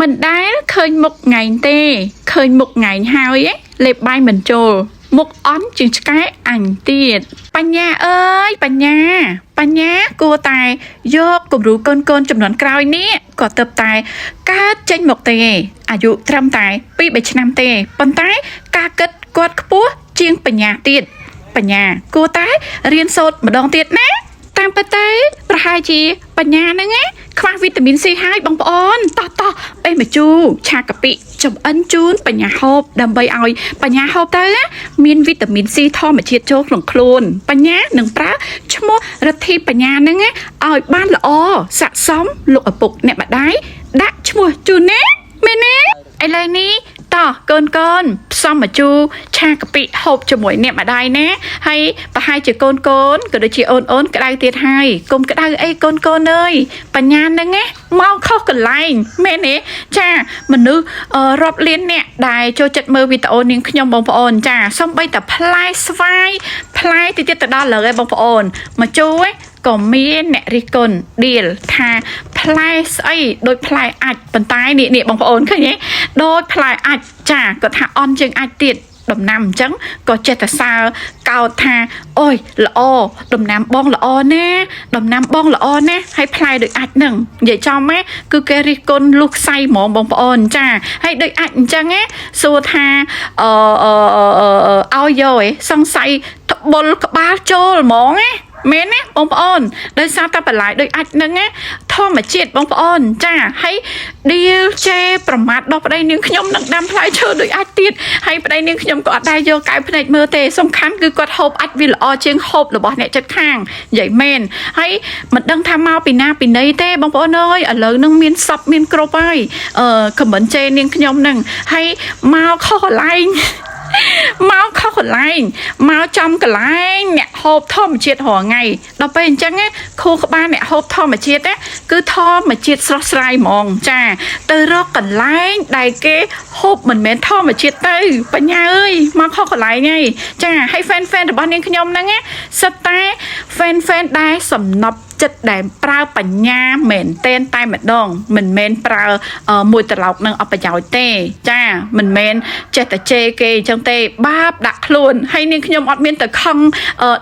mình đá khơi một ngày tê khơi một ngày hai ấy lệp bay mình trồ một ón chừng cái ảnh tiệt Panya ơi Panya cô tài vô cùng rủ con chấm nón cao nè có tập tài cá tranh một tề dụ trăm tài pi bảy năm tề bắn tái cá kết quạt búa chiêng Panya tiệt Panya cô tái riêng sốt mà đong tiệt nè tam bát tái hai chi Panya nữa nghe khoa vitamin C 2បងប្អូនតោះពេលមកជូឆាកាពិចំអិនជូនបញ្ញាហូបដើម្បីឲ្យបញ្ញាហូបទៅមានវីតាមីន C ធម្មជាតិចូលក្នុងខ្លួនបញ្ញានឹងប្រើឈ្មោះរដ្ឋីបញ្ញាហ្នឹងឲ្យបានល្អស័ក្តិសមលោកឪពុកអ្នកម្ដាយដាក់ឈ្មោះជូនណាមែនទេឥឡូវនេះតោះកូនផ្សំមកជូឆាកាពិហូបជាមួយអ្នកម្ដាយណាហើយប្រហែលជាកូនក៏ដូចជាអូនក្តៅទៀតហើយកុំក្តៅអីកូនអើយបញ្ញាហ្នឹងណាមកខុសកន្លែងមែនទេចាមនុស្សរាប់លានអ្នកដែលចូលចិត្តមើលវីដេអូនាងខ្ញុំបងប្អូនចាសំបីតែផ្លែស្វាយផ្លែទៅដល់លើឯងបងប្អូនមកជូក៏មានអ្នករិះគន់ឌៀលថាផ្លែស្អីដូចផ្លែអាចប៉ុន្តែនេះបងប្អូនឃើញទេដូចផ្លែអាចចាគាត់ថាអន់ជាងអាចទៀតដំណាំអញ្ចឹងក៏ចេះតែសើកោតថាអូយល្អដំណាំបងល្អណាដំណាំបងល្អណាហើយផ្លែដូចអាចនឹងនិយាយចំណាគឺគេរិះគន់លុះខ្សៃហ្មងបងប្អូនចាហើយដូចអាចអញ្ចឹងណាសួរថាឲ្យយកសង្ស័យត្បុលក្បាលចូលហ្មងណាមែនណាបងប្អូនដោយសារតែបន្លែដូចអាចនឹងធម្មជាតិបងប្អូនចាហើយឌីលជេប្រមាថដល់ប្តីនាងខ្ញុំនឹងដាំផ្លែឈើដូចអាចទៀតហើយប្តីនាងខ្ញុំក៏អត់ដែរយកកៅភ្នែកមើលទេសំខាន់គឺគាត់ហូបអាចវាល្អជាងហូបរបស់អ្នកចិត្តខាងនិយាយមែនហើយមិនដឹងថាមកពីណាពីណីទេបងប្អូនអើយឥឡូវនឹងមានសពមានគ្រប់ហើយខមមិនជេនាងខ្ញុំនឹងហើយមកខុសកន្លែងមកខុសកន្លែងមកចំកន្លែងអ្នកហូបធម្មជាតិរាល់ថ្ងៃដល់ពេលអញ្ចឹងខួរក្បាលអ្នកហូបធម្មជាតិគឺធម្មជាតិស្រស់ស្រាយហ្មងចាទៅរកកន្លែងដែលគេហូបមិនមែនធម្មជាតិទៅបញ្ញាអើយមកខុសកន្លែងហើយចាហើយ fan របស់នាងខ្ញុំហ្នឹងសិតតែ fan ដែលសំណប់ចិត្តដែលប្រើបញ្ញាមែនតែម្ដងមិនមែនប្រើមួយត្រឡោកនឹងអបប្រយោជន៍ទេចាមិនមែនចេះតែជេរគេអញ្ចឹងទេបាបដាក់ខ្លួនហើយនាងខ្ញុំអត់មានទៅខឹង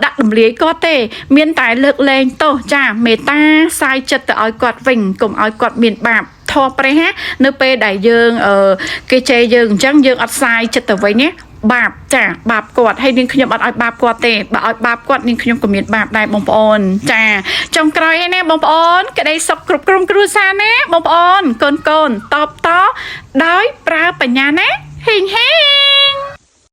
ដាក់រំលាយគាត់ទេមានតែលើកលែងទោសចាមេត្តាសាយចិត្តទៅឲ្យគាត់វិញកុំឲ្យគាត់មានបាបធម៌ព្រះនៅពេលដែលយើងគេជេរយើងអញ្ចឹងយើងអត់សាយចិត្តទៅវិញណាបាបចាបាបគាត់ហើយនាងខ្ញុំអត់ឲ្យបាបគាត់ទេបើឲ្យបាបគាត់នាងខ្ញុំក៏មានបាបដែរបងប្អូនចាចុងក្រោយហ្នឹងណាបងប្អូនក្តីសុខគ្រប់ក្រុមគ្រួសារណាបងប្អូនកូនតបតដោយប្រើបញ្ញាណាហេង